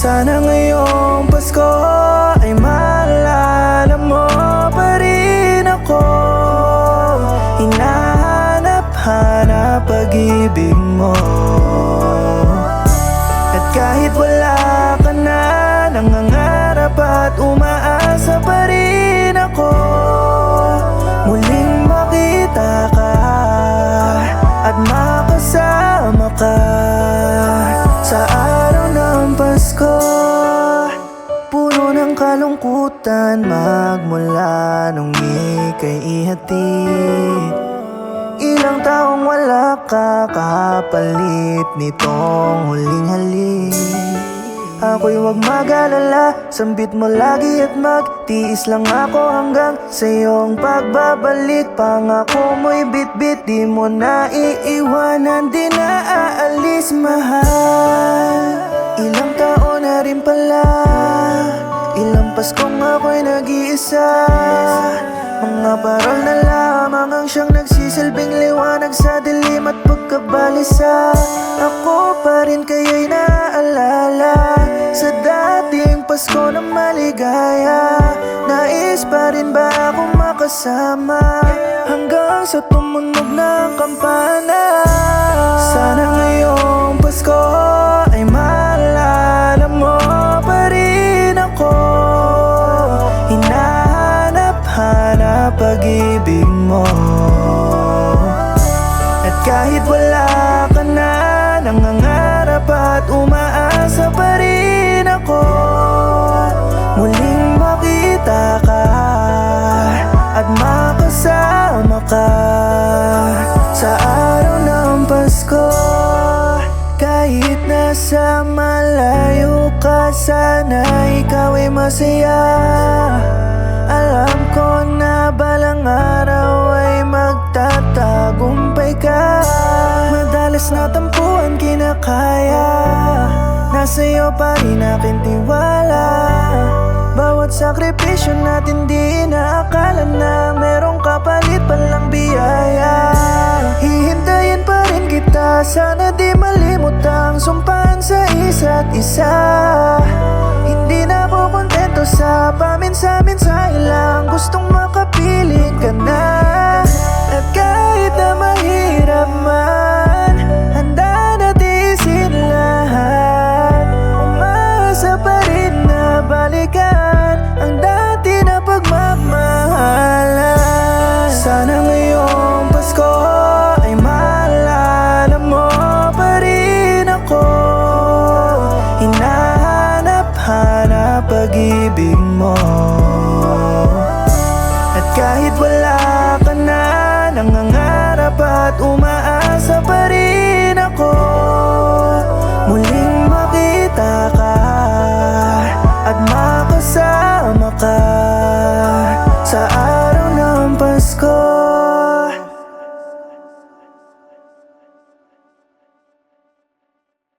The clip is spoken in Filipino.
Sana ngayong Pasko ay maalala mo pa rin ako. Hinahanap-hanap pag-ibig mo. At kahit wala ka na, nangangarap at umaasa pa rin ako. Muling makita ka at makasama ka sa araw ng Pasko. Puno ng kalungkutan magmula nung ika'y ihatid. Ilang taong wala ka kapalit nitong huling halik. Ako'y huwag mag-alala, sambit mo lagi at magtiis lang ako hanggang sa iyong pagbabalik. Pangako mo'y bit-bit, di mo na iiwanan, di na aalis, mahal. Ilang taon na rin pala, ilang Paskong ako'y nag-iisa. Mga parol na lamang ang siyang nagsisilbing liwanag sa dilim at pagkabalisa. Ako pa rin kaya'y naaalala sa dating Pasko na maligaya. Nais pa rin ba akong makasama hanggang sa tumunog ng kampana? Sana ngayong Pasko ay maalala mo pa rin ako. Hinahanap-hanap pag-ibig mo. At kahit wala ka na, nangangarap at umaasa pa rin ako. Muling makita ka at makasama ka sa araw ng Pasko. Kahit nasa malayo ka, sana ikaw ay masaya. Alam ko na balang araw ay magtatagumpay ka. Madalas na tampuan kinakaya, nasa iyo pa rin aking tiwala. Bawat sakripisyo natin di inaakala na merong kapalit palang biyaya. Hihintayin pa rin kita, sana di malimutang sumpaan sa isa't isa. Hindi na ako kontento sa paminsan-minsan